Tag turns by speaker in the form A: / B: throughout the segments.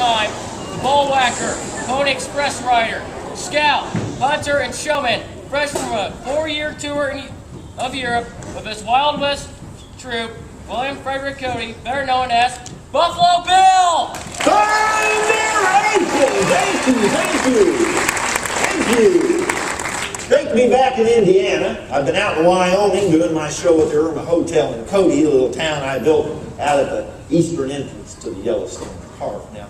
A: time, the bull whacker, pony express rider, scout, hunter, and showman, fresh from a 4-year tour of Europe with his Wild West troupe, William Frederick Cody, better known as Buffalo Bill!
B: Thank you. It's great to be back in Indiana. I've been out in Wyoming doing my show at the Irma Hotel in Cody, a little town I built out at the eastern entrance to the Yellowstone Park. Now,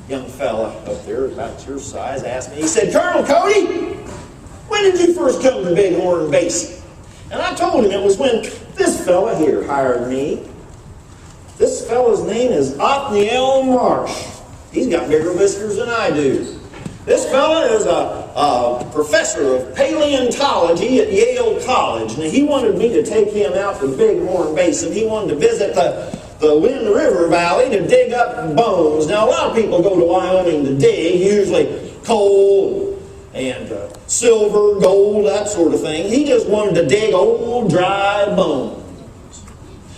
B: young fella up there, about your size, asked me, he said, "Colonel Cody, when did you first come to Bighorn Basin?" And I told him it was when this fella here hired me. This fella's name is Othniel Marsh. He's got bigger whiskers than I do. This fella is a professor of paleontology at Yale College. Now, he wanted me to take him out to Bighorn Basin. He wanted to visit the Wind River Valley to dig up bones. Now, a lot of people go to Wyoming to dig, usually coal and silver, gold, that sort of thing. He just wanted to dig old, dry bones.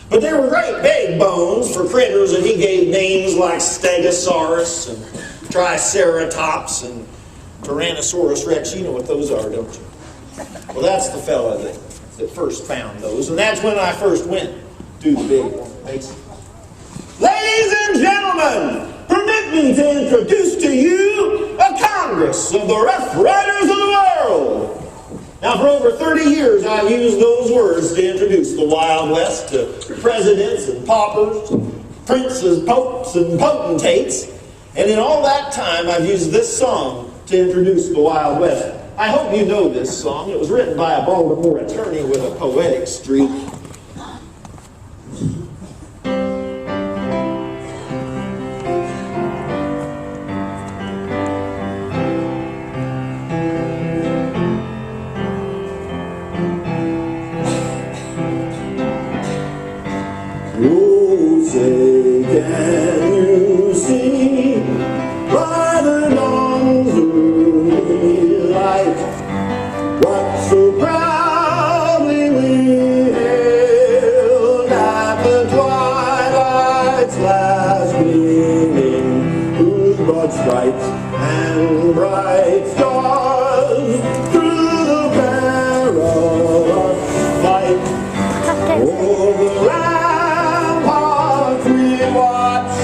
B: But they were great big bones for critters, and he gave names like Stegosaurus and Triceratops and Tyrannosaurus Rex. You know what those are, don't you? Well, that's the fella that first found those, and that's when I first went to the Bighorn Basin. Ladies and gentlemen, permit me to introduce to you a Congress of the Rough Riders of the world. Now, for over 30 years, I've used those words to introduce the Wild West to presidents and paupers, princes, popes, and potentates. And in all that time, I've used this song to introduce the Wild West. I hope you know this song. It was written by a Baltimore attorney with a poetic streak. Oh, say, can you see by the dawn's early light what so proudly we hailed at the twilight's last gleaming, whose broad stripes and bright stars through the perilous fight over the land we watched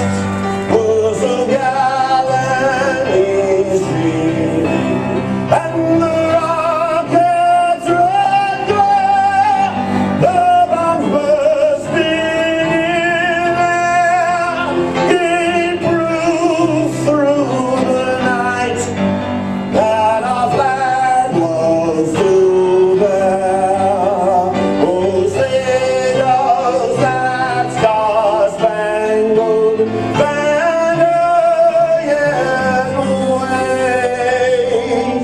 B: were so gallantly streaming, and the rockets' red glare, the bombs bursting in air, gave proof through the night that our flag was still there. Oh, say does that star-spangled banner yet wave?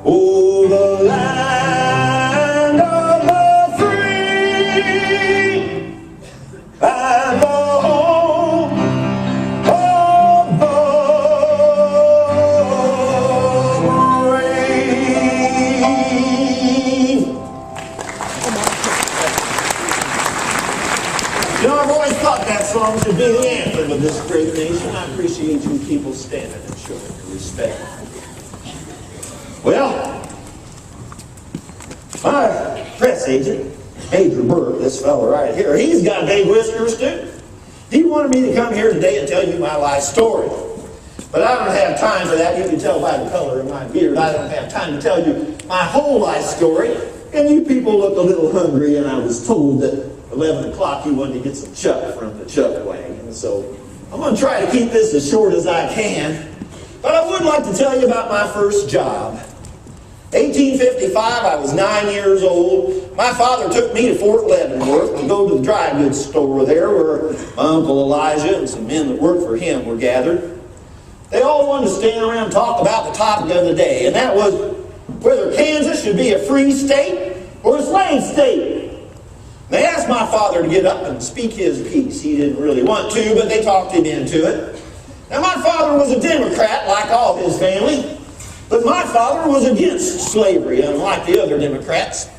B: Oh, the land of the free and the home of the brave. You know, I've always thought that song should be the anthem of this great nation. I appreciate you people standing and showing your respect. Well, my press agent, Major Burke, this fella right here, he's got big whiskers too. He wanted me to come here today and tell you my life story. But I don't have time for that. You can tell by the color of my beard. I don't have time to tell you my whole life story. And you people look a little hungry, and I was told that 11 o'clock you wanted to get some chuck from the chuck wagon. So I'm going to try to keep this as short as I can. But I would like to tell you about my first job. 1855, I was 9 years old. My father took me to Fort Leavenworth to go to the dry goods store there where my Uncle Elijah and some men that worked for him were gathered. They all wanted to stand around and talk about the topic of the day, and that was whether Kansas should be a free state or a slave state. They asked my father to get up and speak his piece. He didn't really want to, but they talked him into it. Now, my father was a Democrat, like all his family, but my father was against slavery, unlike the other Democrats.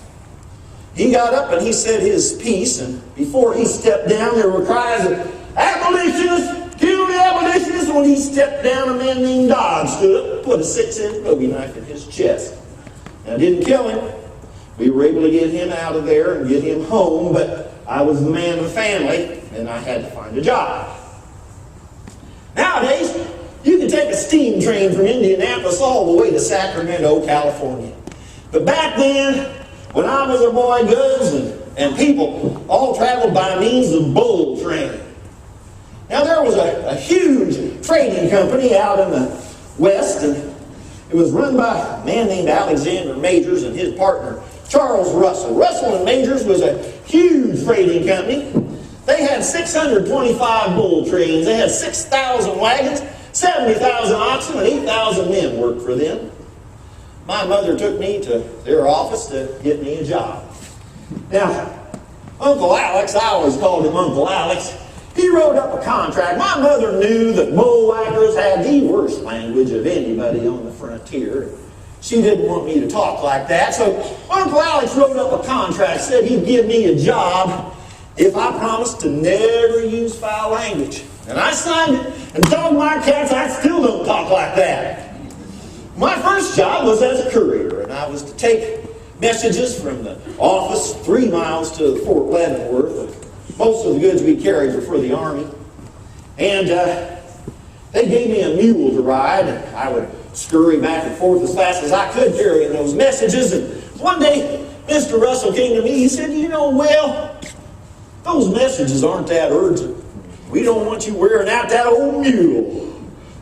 B: He got up and he said his piece, and before he stepped down, there were cries of, "Abolitionists! Kill the abolitionists! when he stepped down, a man named Dodd stood up and put a 6-inch Bowie knife in his chest. Now, it didn't kill him. We were able to get him out of there and get him home, but I was the man of the family, and I had to find a job. Nowadays, you can take a steam train from Indianapolis all the way to Sacramento, California. But back then, when I was a boy, goods and people all traveled by means of bull train. Now, there was a huge trading company out in the West, and it was run by a man named Alexander Majors and his partner, Charles Russell. Russell and Majors was a huge trading company. They had 625 bull trains. They had 6,000 wagons, 70,000 oxen, and 8,000 men worked for them. My mother took me to their office to get me a job. Now, Uncle Alex, I always called him Uncle Alex, he wrote up a contract. My mother knew that bull whackers had the worst language of anybody on the frontier. She didn't want me to talk like that, so Uncle Alex wrote up a contract, said he'd give me a job if I promised to never use foul language. And I signed it, and dog my cats, I still don't talk like that. My first job was as a courier, and I was to take messages from the office 3 miles to Fort Leavenworth. Most of the goods we carried were for the Army. And they gave me a mule to ride, and I would scurry back and forth as fast as I could carrying those messages. And one day, Mr. Russell came to me, he said, "You know, Will, those messages aren't that urgent. We don't want you wearing out that old mule."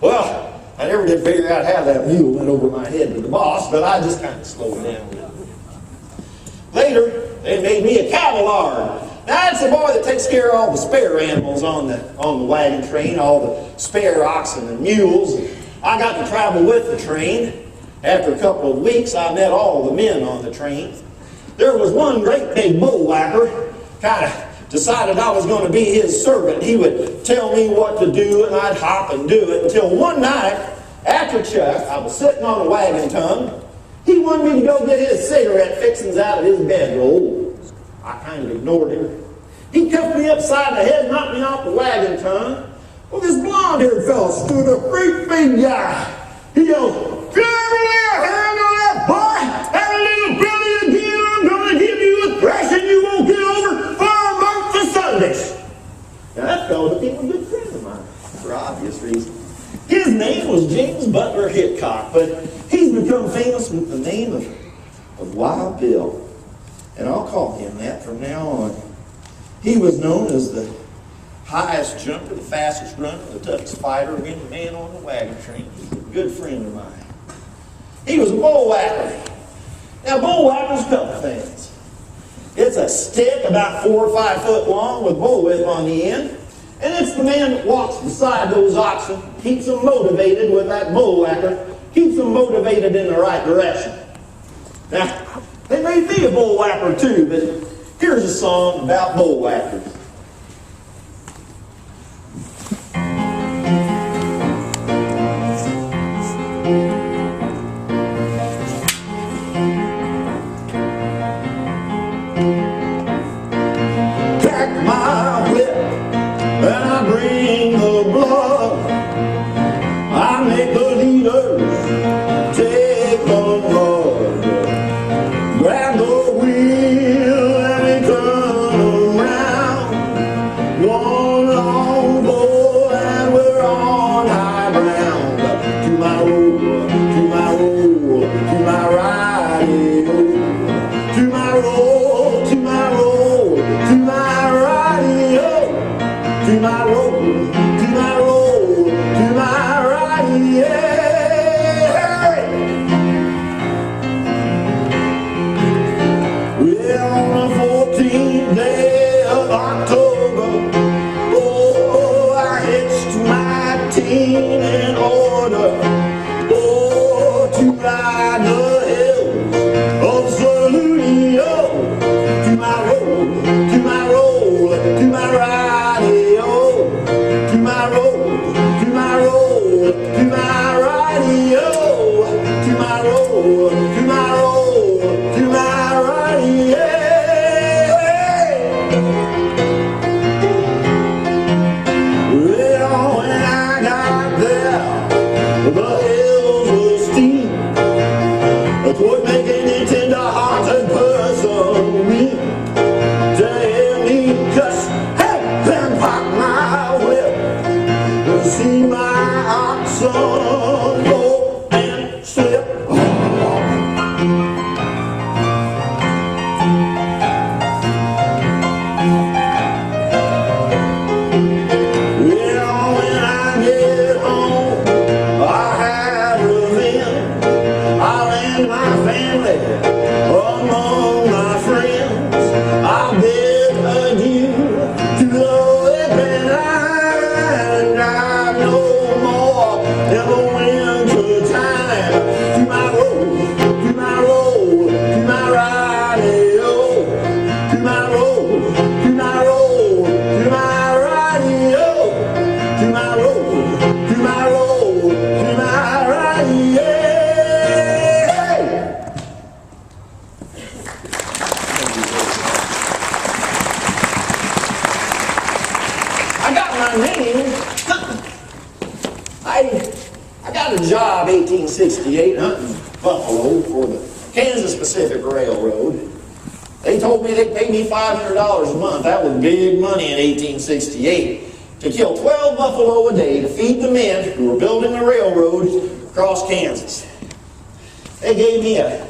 B: Well, I never did figure out how that mule went over my head to the boss, but I just kind of slowed down a little bit. Later, they made me a cavallard. Now, that's the boy that takes care of all the spare animals on the wagon train, all the spare oxen and mules. I got to travel with the train. After a couple of weeks, I met all the men on the train. There was one great big bull whacker, kind of decided I was going to be his servant. He would tell me what to do, and I'd hop and do it, until one night, after Chuck, I was sitting on a wagon tongue. He wanted me to go get his cigarette fixings out of his bedroll. I kind of ignored him. He cuffed me upside the head, knocked me off the wagon tongue. Well, this blonde-haired fellow stood up, great big guy. He yelled, "If you ever lay a hand on that boy, have a little belly again, I'm going to give you a thrashing you won't get over for a month of Sundays." Now, that fellow became a good friend of mine, for obvious reasons. His name was James Butler Hickok, but he's become famous with the name of Wild Bill. And I'll call him that from now on. He was known as the highest jumper, the fastest runner, the toughest fighter, and the man on the wagon train. He's a good friend of mine. He was a bull whacker. Now, bull whacker's a couple things. It's a stick about 4 or 5 foot long with bullwhip on the end. And it's the man that walks beside those oxen, keeps them motivated with that bull whacker, keeps them motivated in the right direction. Now, they made me a bull whacker too, but here's a song about bull whackers. Crack my whip and I bring the blood. I make the leaders take the road. Grab the wheel and we turn around. One long boy and we're on high ground. To my roll, to my roll, to my radio. To my roll, to my roll, to my radio. To my roll, to my roll, to my radio. Well, on the 14th day of October, oh, I hitched my team in order, oh, to ride the hills of Saludio. To my roll, to my roll, to my radio. To my roll, to my roll, to my radio. To my roll, to my roll, to my radio. Well, when I got there, see my oxen go and slip. Among my friends, I bid adieu to the whipping and I no more in the winter time. To my road, to my road, to my radio, to my road, to my road, to my radio, to my road, to my road, to my radio. I got my name. I got a job 1868 hunting buffalo for the Kansas Pacific Railroad. They told me they'd pay me $500 a month. That was big money in 1868 to kill 12 buffalo a day to feed the men who were building the railroad across Kansas. They gave me a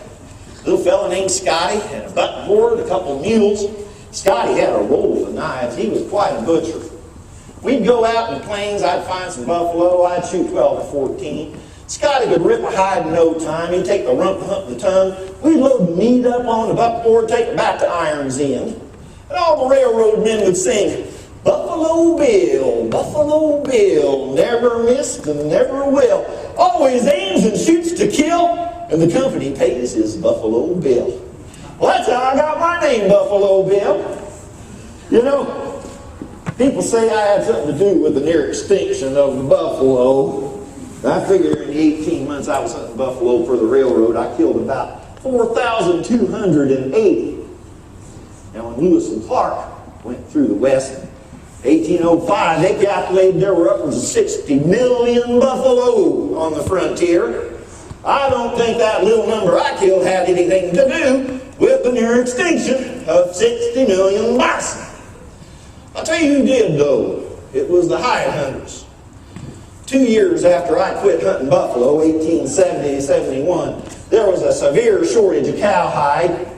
B: little fella named Scotty and a buck board, a couple of mules. Scotty had a roll of knives. He was quite a butcher. We'd go out in the plains, I'd find some buffalo, I'd shoot 12 or 14. Scotty could rip a hide in no time. He'd take the rump, the hump, the tongue. We'd load the meat up on the buckboard, take it back to Iron's End. And all the railroad men would sing, Buffalo Bill, never missed and never will. Always aims and shoots to kill, and the company pays his Buffalo Bill. Well, that's how I got my name, Buffalo Bill. You know, people say I had something to do with the near extinction of the buffalo. I figure in the 18 months I was hunting buffalo for the railroad, I killed about 4,280. Now when Lewis and Clark went through the West in 1805, they calculated there were upwards of 60 million buffalo on the frontier. I don't think that little number I killed had anything to do with the near extinction of 60 million bison. I'll tell you who did, though. It was the hide hunters. 2 years after I quit hunting buffalo, 1870-71, there was a severe shortage of cowhide,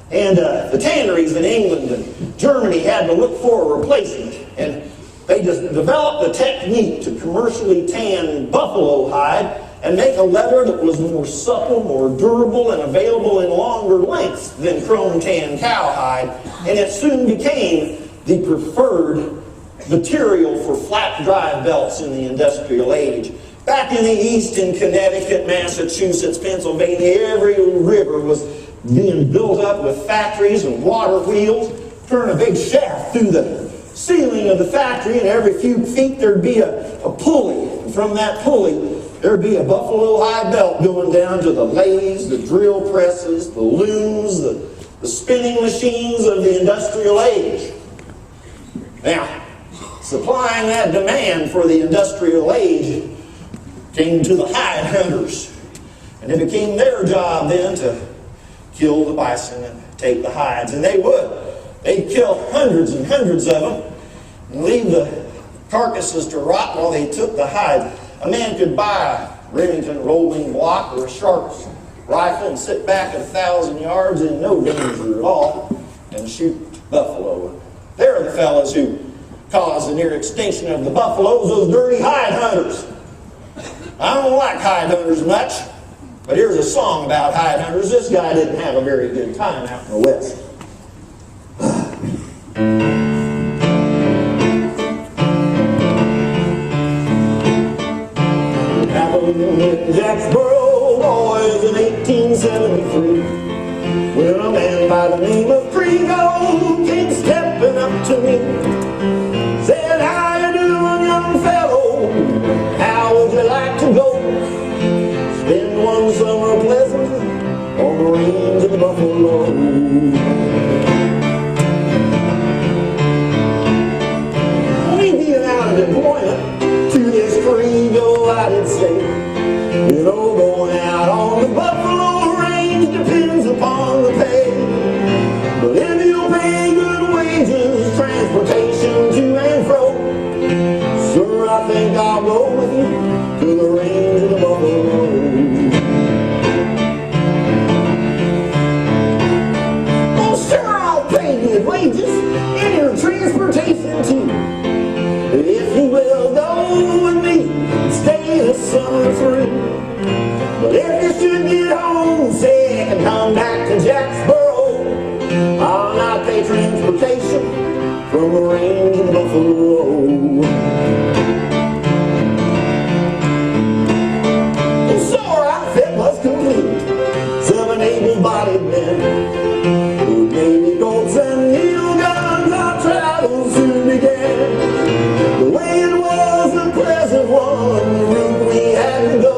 B: and the tanneries in England and Germany had to look for a replacement, and they just developed a technique to commercially tan buffalo hide and make a leather that was more supple, more durable, and available in longer lengths than chrome tan cowhide, and it soon became the preferred material for flat drive belts in the industrial age. Back in the East, in Connecticut, Massachusetts, Pennsylvania, every river was being built up with factories and water wheels. Turn a big shaft through the ceiling of the factory, and every few feet there'd be a pulley. And from that pulley, there'd be a buffalo hide belt going down to the lathes, the drill presses, the looms, the spinning machines of the industrial age. Now, supplying that demand for the industrial age came to the hide hunters. And it became their job then to kill the bison and take the hides. And they would. They'd kill hundreds and hundreds of them and leave the carcasses to rot while they took the hides. A man could buy a Remington rolling block or a Sharp's rifle and sit back at 1,000 yards in no danger at all and shoot buffalo. They're the fellas who caused the near extinction of the buffaloes, those dirty hide hunters. I don't like hide hunters much, but here's a song about hide hunters. This guy didn't have a very good time out in the West. Happened in Jacksboro, boys, in 1873, when a man by the name of Trigo came stepping up to me. Said, how you doing, young fellow? How would you like to go spend one summer pleasant on the range of the buffalo? Me being out of employment to this Trigo, I did say, you know, going out on the buffalo range depends upon the pay. But if you pay good wages, transportation to and fro, sure, I think I'll go to the range of the buffalo. Oh, sure, I'll pay good wages and your transportation too, if you will go with me and stay the summer through. But if you should get homesick and come back to Jacksboro, I'll not pay transportation from the range of buffalo. So our outfit was complete, 7 able-bodied men, with baby goats and needle guns. Our travels soon began. The way it was a pleasant one, the route we had to go,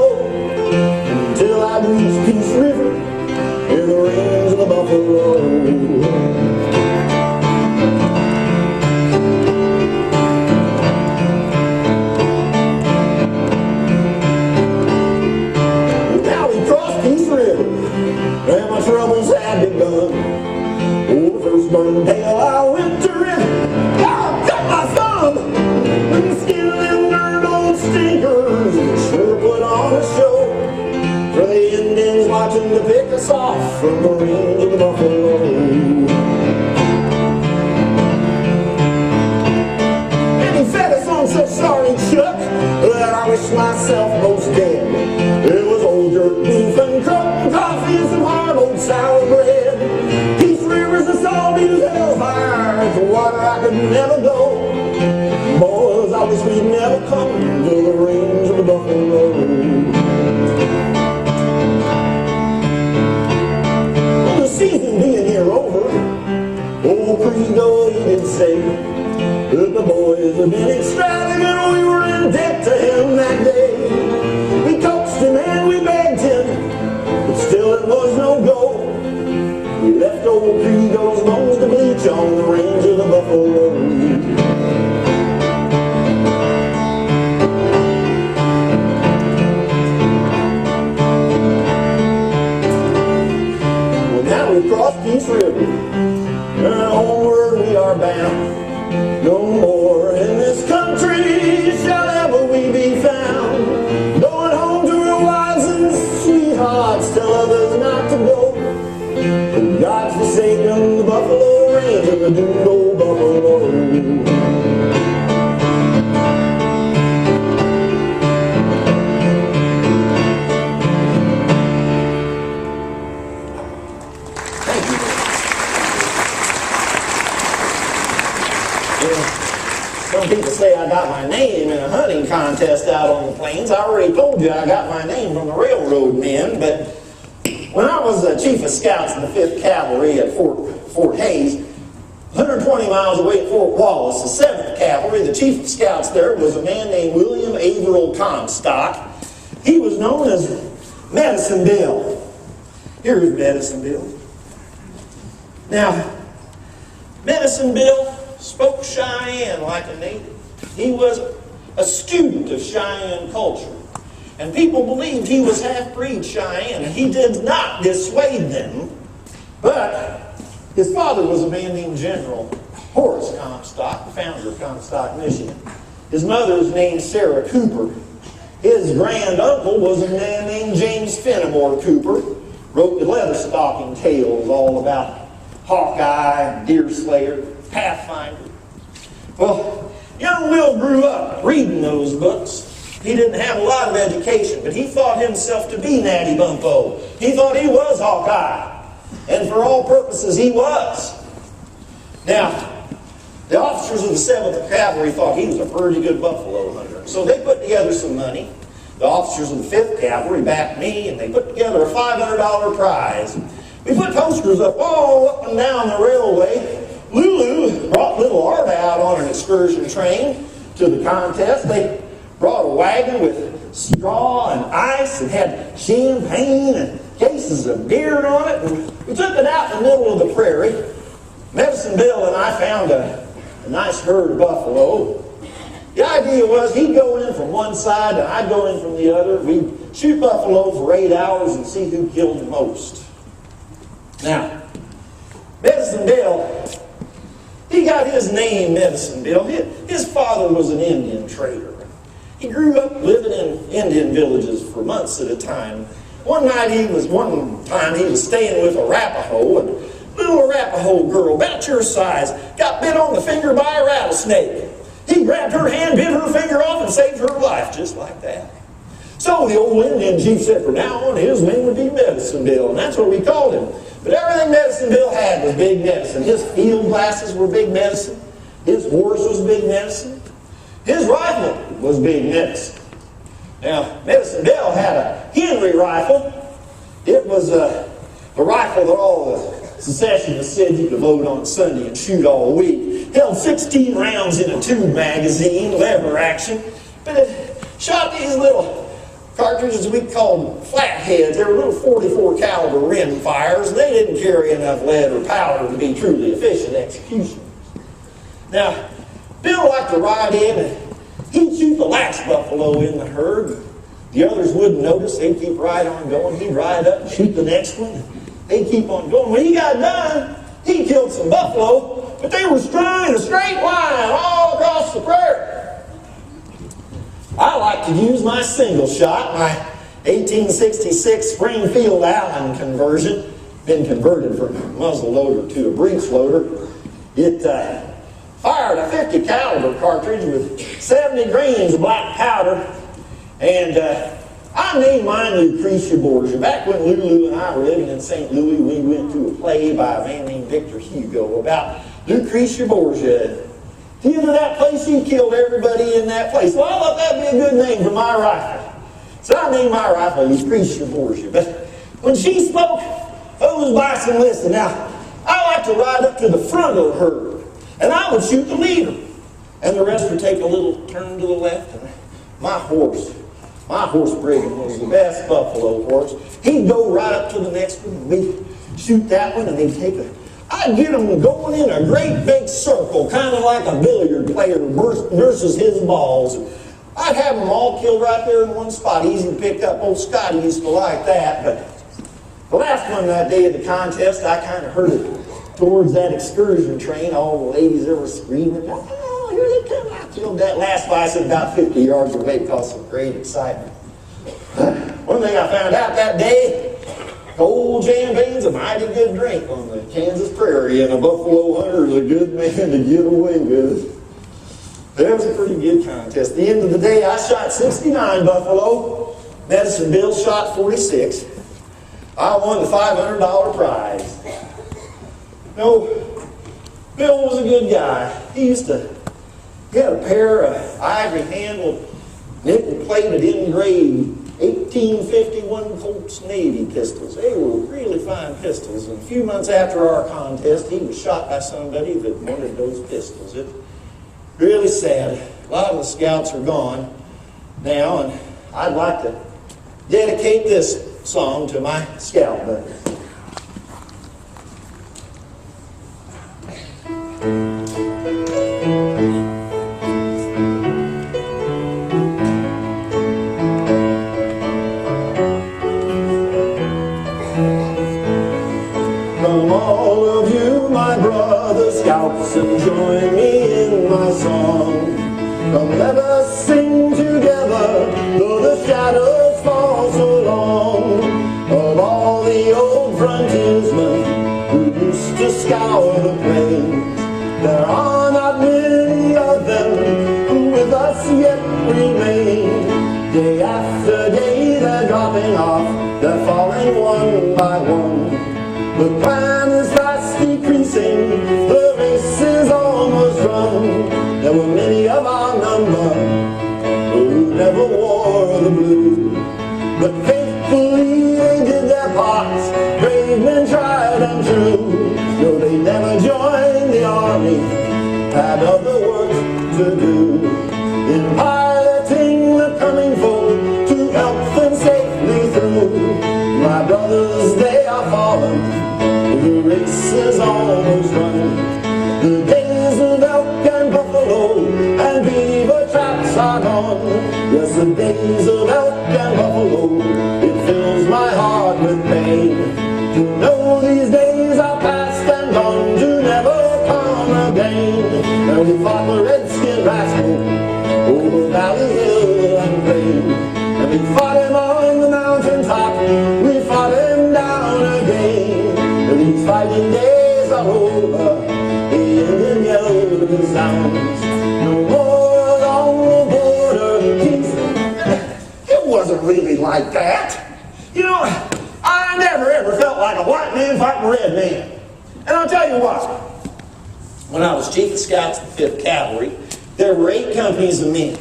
B: until I reached Peace River in the range of the buffalo. And my troubles had begun. Oh, the first burn tail I went to rip, I cut my thumb. And skin them dirt old stinkers sure put on a show for the Indians watching to pick us off from the range of the buffalo. And he fed us on such sorry chuck that I wish myself most dead. It was old jerk beef and croton coffee and some hard old sour bread. Peace River's as salty as hellfire, it's water I could never go. Boys, I wish we'd never come to the range of the buffalo. Well, the season being here over, old Credo, he did say that the boys had been extravagant, we were in debt to him that day. We coaxed him and we begged him, but still it was no go. We left old Credo's bones to bleach on the range of the buffalo. Well, now we've crossed Peace River, and onward we are bound. No more in this country shall ever we be found. Going home to our wives and sweethearts, tell others not to go. For God's forsaken the buffalo range and the doomed old buffalo. Some people say I got my name in a hunting contest out on the plains. I already told you I got my name from the railroad men, but when I was the chief of scouts in the 5th Cavalry at Fort Hays, 120 miles away at Fort Wallace, the 7th Cavalry, the chief of scouts there was a man named William Averill Comstock. He was known as Medicine Bill. Here's Medicine Bill. Now, Medicine Bill spoke Cheyenne like a native. He was a student of Cheyenne culture. And people believed he was half-breed Cheyenne. He did not dissuade them. But his father was a man named General Horace Comstock, the founder of Comstock, Michigan. His mother was named Sarah Cooper. His grand-uncle was a man named James Fenimore Cooper. Wrote the Leatherstocking tales all about Hawkeye, Deerslayer, Pathfinder. Well, young Will grew up reading those books. He didn't have a lot of education, but he thought himself to be Natty Bumppo. He thought he was Hawkeye. And for all purposes, he was. Now, the officers of the 7th Cavalry thought he was a pretty good buffalo hunter. So they put together some money. The officers of the 5th Cavalry backed me, and they put together a $500 prize. We put posters up all up and down the railway. Lulu brought little Art out on an excursion train to the contest. They brought a wagon with straw and ice and had champagne and cases of beer on it. And we took it out in the middle of the prairie. Medicine Bill and I found a nice herd of buffalo. The idea was he'd go in from one side and I'd go in from the other. We'd shoot buffalo for 8 hours and see who killed the most. Now, Medicine Bill, he got his name Medicine Bill. His father was an Indian trader. He grew up living in Indian villages for months at a time. One time he was staying with Arapaho, and a little Arapaho girl, about your size, got bit on the finger by a rattlesnake. He grabbed her hand, bit her finger off, and saved her life, just like that. So the old Indian chief said from now on his name would be Medicine Bill, and that's what we called him. But everything Medicine Bill had was big medicine. His field glasses were big medicine. His horse was big medicine. His rifle was big medicine. Now, Medicine Bill had a Henry rifle. It was a rifle that all the secessionists said you could load on Sunday and shoot all week. Held 16 rounds in a tube magazine, lever action, but it shot these little cartridges we called flatheads. They were little 44 caliber rim fires. They didn't carry enough lead or powder to be truly efficient executioners. Now, Bill liked to ride in and he'd shoot the last buffalo in the herd. The others wouldn't notice. They'd keep right on going. He'd ride up and shoot the next one. They'd keep on going. When he got done, he killed some buffalo, but they were strung in a straight line all across the prairie. I like to use my single shot, my 1866 Springfield Allen conversion, been converted from a muzzle loader to a breech loader. It fired a 50 caliber cartridge with 70 grains of black powder, and I named mine Lucretia Borgia. Back when Lulu and I were living in St. Louis, we went to a play by a man named Victor Hugo about Lucretia Borgia. At the end of that place, he killed everybody in that place. Well, I thought that'd be a good name for my rifle. So I named my rifle Lucretia Borgia. But when she spoke, those bison listened. Now, I like to ride up to the front of the herd, and I would shoot the leader. And the rest would take a little turn to the left. And my horse Brigham was the best buffalo horse. He'd go right up to the next one, and we'd shoot that one, and they'd take I'd get them going in a great big circle, kind of like a billiard player nurses his balls. I'd have them all killed right there in one spot, easy to pick up. Old Scotty used to like that, but the last one that day of the contest, I kind of heard it towards that excursion train. All the ladies there were screaming, "Oh, here they come!" I killed that last bison about 50 yards away, caused some great excitement. One thing I found out that day, cold champagne's a mighty good drink on the Kansas prairie, and a buffalo hunter is a good man to get away with. That was a pretty good contest. At the end of the day, I shot 69 buffalo. Medicine Bill shot 46. I won the $500 prize. No, Bill was a good guy. He had a pair of ivory-handled, nickel-plated, engraved 1851 Colts Navy pistols. They were really fine pistols. And a few months after our contest, he was shot by somebody that wanted those pistols. It's really sad. A lot of the scouts are gone now, and I'd like to dedicate this song to my scout buddies. Come all of you, my brother scouts, and join me in my song. Come let us sing together, though the shadows fall so long. Of all the old frontiersmen who used to scour the plains, there are not many of them who with us yet remain. Day after day they're dropping off, they're falling one by one. The clan is fast decreasing, the race is almost run. There were many of our number who never wore the blue, but faithfully they did their parts, brave men tried and true. No, they never joined the army, had other work to do, in piloting the coming foe to help them safely through. My brothers, they are fallen, the race is almost run. The days of elk and buffalo and beaver traps are gone. Yes, the days of elk and buffalo, it fills my heart with pain to know these days are past and gone to never come again. And we fought the redskin rascal over Valley Hill We fought him on the mountaintop, we fought him down again. These fighting days are over, the Indian yell sounds. No more along the border. It wasn't really like that. You know, I never ever felt like a white man fighting a red man. And I'll tell you what, when I was Chief of Scouts of the 5th Cavalry, there were 8 companies of men.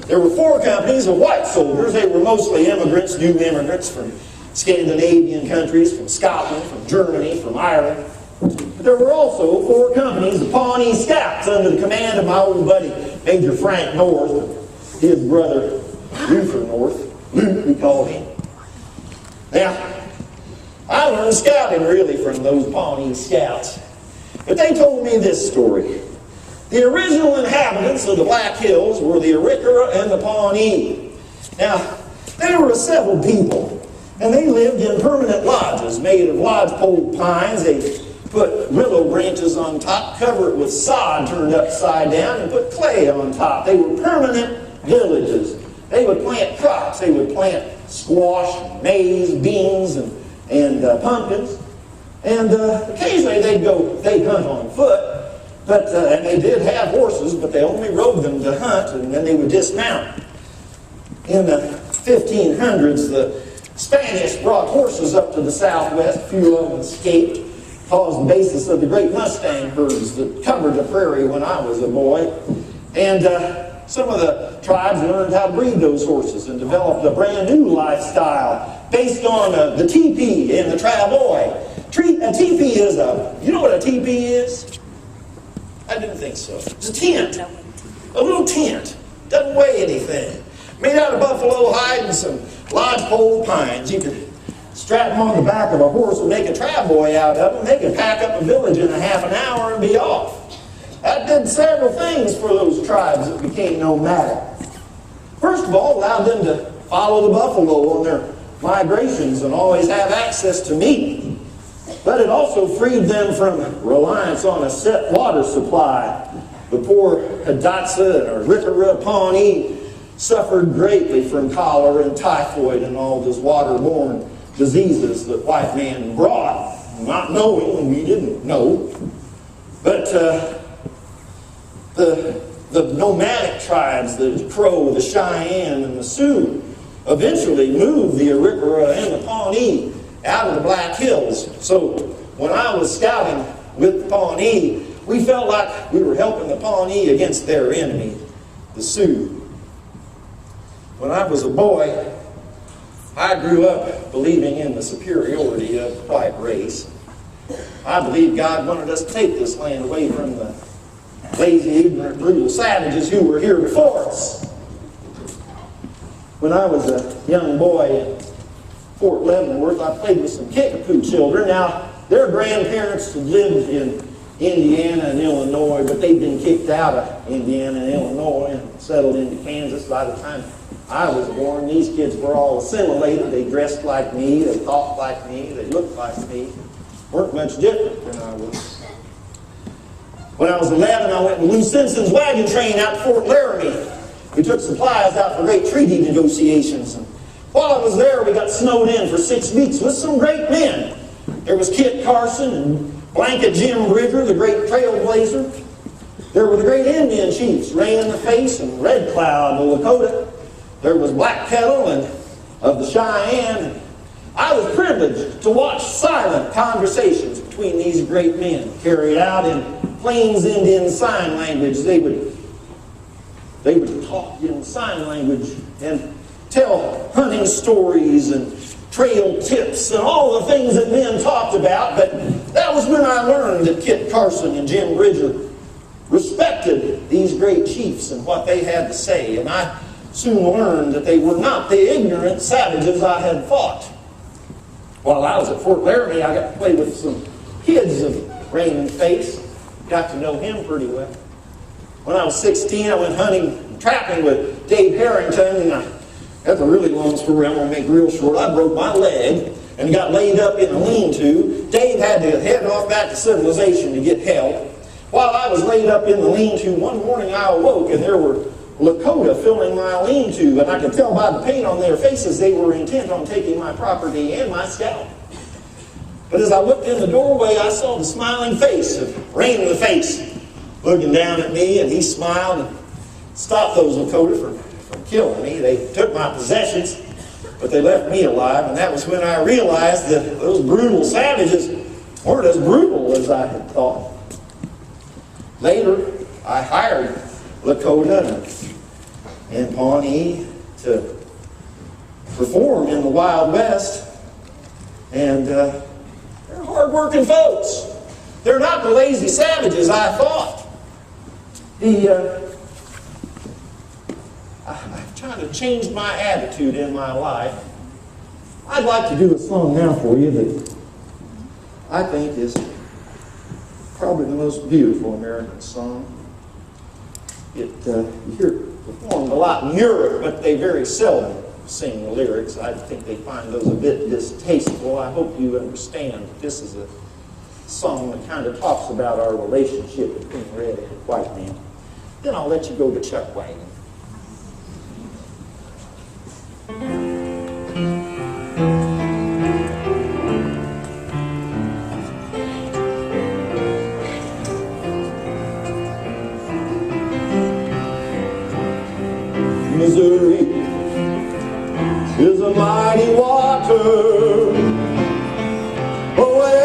B: There were 4 companies of white soldiers. They were mostly immigrants, new immigrants from Scandinavian countries, from Scotland, from Germany, from Ireland. But there were also 4 companies of Pawnee Scouts under the command of my old buddy, Major Frank North, his brother, Luther North. Luke, we called him. Now, I learned scouting really from those Pawnee Scouts. But they told me this story. The original inhabitants of the Black Hills were the Arikara and the Pawnee. Now, they were several people, and they lived in permanent lodges made of lodgepole pines. They put willow branches on top, cover it with sod turned upside down, and put clay on top. They were permanent villages. They would plant crops. They would plant squash, maize, beans, and pumpkins. And occasionally they'd hunt on foot. But, and they did have horses, but they only rode them to hunt, and then they would dismount. In the 1500s, the Spanish brought horses up to the southwest. A few of them escaped, caused the basis of the great Mustang herds that covered the prairie when I was a boy. And some of the tribes learned how to breed those horses and developed a brand new lifestyle based on the teepee and the travois. A teepee is you know what a teepee is? I didn't think so. It's a tent. A little tent. Doesn't weigh anything. Made out of buffalo hide and some lodgepole pines. You could strap them on the back of a horse and make a travois out of them. They could pack up a village in a half an hour and be off. That did several things for those tribes that became nomadic. First of all, allowed them to follow the buffalo on their migrations and always have access to meat. But it also freed them from reliance on a set water supply. The poor Hidatsa or Arikara Pawnee suffered greatly from cholera and typhoid and all those waterborne diseases that white man brought, not knowing, we didn't know. But the nomadic tribes, the Crow, the Cheyenne, and the Sioux, eventually moved the Arikara and the Pawnee out of the Black Hills. So when I was scouting with the Pawnee, we felt like we were helping the Pawnee against their enemy, the Sioux. When I was a boy, I grew up believing in the superiority of the white race. I believed God wanted us to take this land away from the lazy, ignorant, brutal savages who were here before us. When I was a young boy in Fort Leavenworth, I played with some Kickapoo children. Now, their grandparents had lived in Indiana and Illinois, but they'd been kicked out of Indiana and Illinois and settled into Kansas by the time I was born. These kids were all assimilated. They dressed like me, they talked like me, they looked like me. Weren't much different than I was. When I was 11, I went with Lou Simpson's wagon train out to Fort Laramie. We took supplies out for great treaty negotiations. And while I was there, we got snowed in for 6 weeks with some great men. There was Kit Carson and Blanket Jim Bridger, the great trailblazer. There were the great Indian chiefs, Rain in the Face and Red Cloud of Lakota. There was Black Kettle and of the Cheyenne. I was privileged to watch silent conversations between these great men carried out in Plains Indian Sign Language. They would talk in sign language and tell hunting stories and trail tips and all the things that men talked about. But that was when I learned that Kit Carson and Jim Bridger respected these great chiefs and what they had to say. And I soon learned that they were not the ignorant savages I had fought. While I was at Fort Laramie, I got to play with some kids of Rain in the Face. Got to know him pretty well. When I was 16, I went hunting and trapping with Dave Harrington, and that's a really long story I'm going to make real short. I broke my leg and got laid up in a lean-to. Dave had to head off back to civilization to get help. While I was laid up in the lean-to, one morning I awoke and there were Lakota filling my lean-to, and I could tell by the paint on their faces they were intent on taking my property and my scalp. But as I looked in the doorway, I saw the smiling face of Rain in the Face looking down at me, and he smiled and stopped those Lakota from killing me. They took my possessions, but they left me alive, and that was when I realized that those brutal savages weren't as brutal as I had thought. Later, I hired Lakota and Pawnee to perform in the Wild West, and they're hard-working folks. They're not the lazy savages I thought. I've tried to change my attitude in my life. I'd like to do a song now for you that I think is probably the most beautiful American song. You hear it performed a lot in Europe, but they very seldom sing the lyrics. I think they find those a bit distasteful. I hope you understand that this is a song that kind of talks about our relationship between red and white man. Then I'll let you go to Chuck Wagon. Missouri is a mighty water, away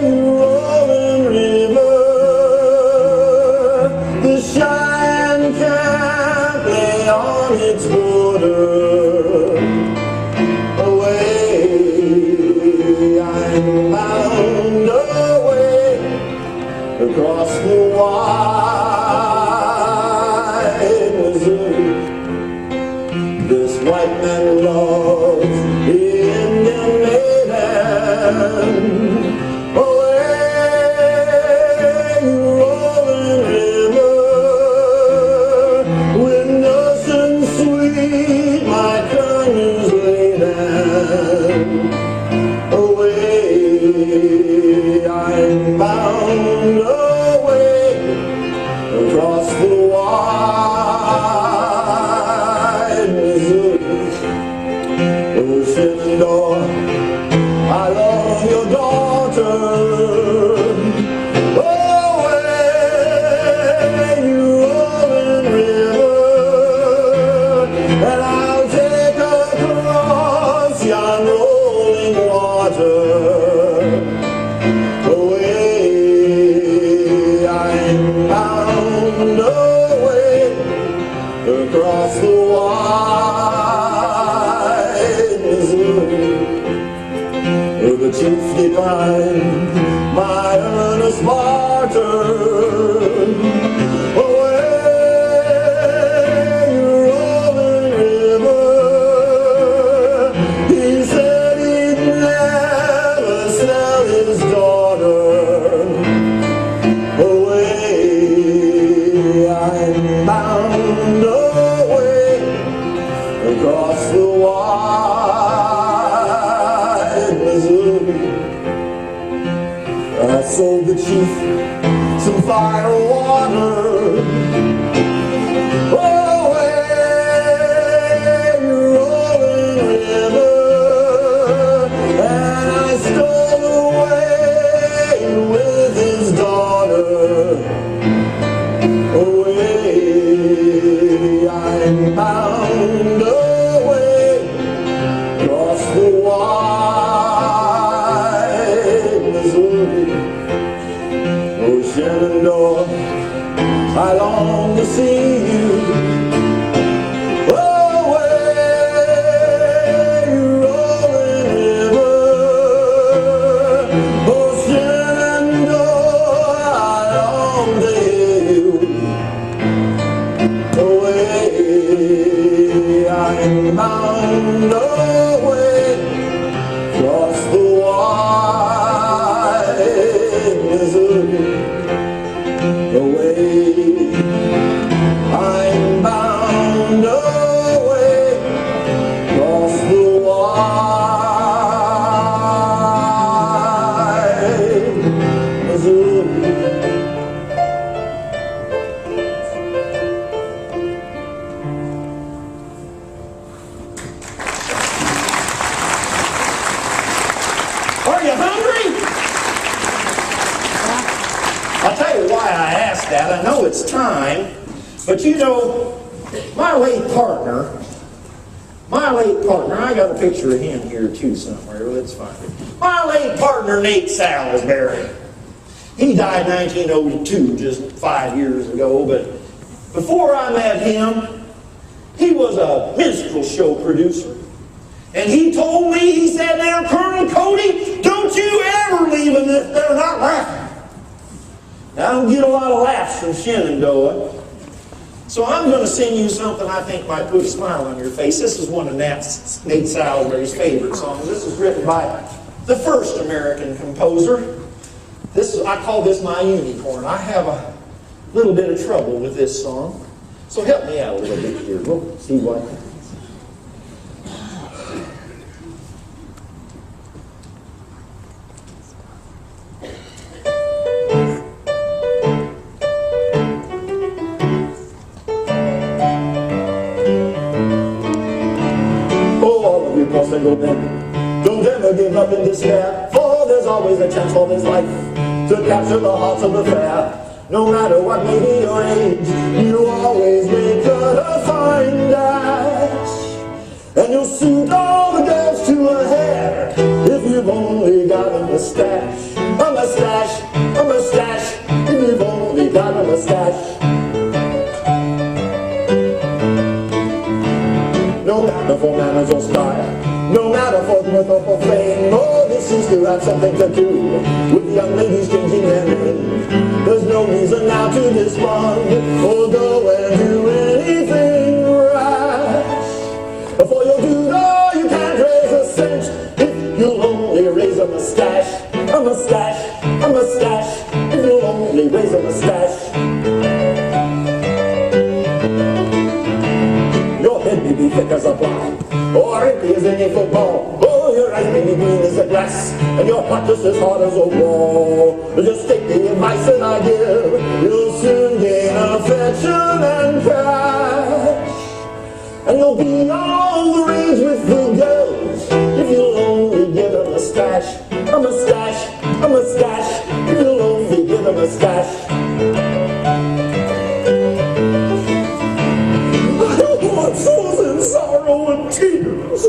B: rolling river. The Cheyenne camp lay on its border. Away, I'm bound away across the wide Missouri. This white man loves the Indian maiden. Away, rolling river, with nothing sweet my tongue's laden. Away, I'm bound away across the wide Missouri. Oh, Shenandoah, I love your daughter. Away, you rolling river, and I'll take her across yon rolling water. Away, I'm bound away across the wide Missouri. The chief declined my earnest barter. Away, rolling river, he said he'd never sell his daughter. Away, I'm bound away across the wide Missouri. I sold the chief some fire and water. Away, rolling river, and I stole away with his daughter. Away, I'm bound away across the wide Missouri. Oh, Shenandoah, I long to see you that. I know it's time, but you know, my late partner, I got a picture of him here too somewhere. Let's find it. My late partner, Nate Salisbury. He died in 1902, just 5 years ago, but before I met him, he was a minstrel show producer. And he told me, he said, now, Colonel Cody, don't you ever leave them if they're not laughing. Now, I don't get a lot of laughs from Shenandoah. So I'm going to sing you something I think might put a smile on your face. This is one of Nate Salisbury's favorite songs. This is written by the first American composer. I call this my unicorn. I have a little bit of trouble with this song. So help me out a little bit here. We'll see what happens. Single men, don't ever give up in despair, for there's always a chance for this life to capture the hearts of the fair. No matter what may be your age, you always make a fine dash, and you'll suit all the girls to a hair if you've only got a mustache, a mustache, a mustache, if you've only got a mustache. No matter for manners or style, no matter for worth or for fame, oh, this seems to have something to do with young ladies changing their name. There's no reason now to despond or go and do anything rash. For you'll do no, you can't raise a cent if you'll only raise a mustache, a mustache, a mustache, if you'll only raise a mustache. May be thick as a block, or empty as any football. Oh, your eyes may be green as a grass, and your heart just as hard as a wall. Just take the advice that I give, you'll soon gain affection and cash. And you'll be all the rage with the girls, if you'll only get a mustache, a mustache, a mustache, if you'll only get a mustache. Sorrow and tears,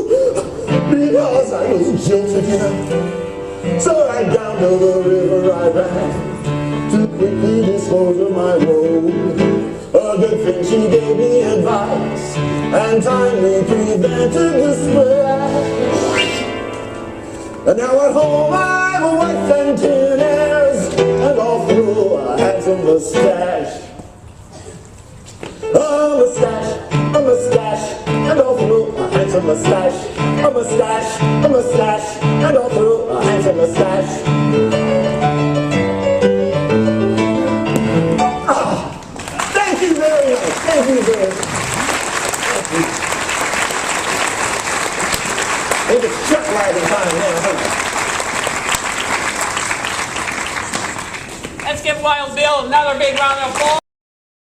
B: because I was jilted again. So right down to the river I ran to quickly dispose of my woe. A good thing she gave me advice and timely prevented the splash. And now at home I'm a wife and 10 heirs, and all through a handsome mustache. A mustache, a mustache, and all through a handsome mustache. A mustache, a mustache, and all through a handsome mustache. Thank you very much. Thank you very much. Thank you. I think it's truck riding time now.
A: Let's give Wild Bill another big round of applause.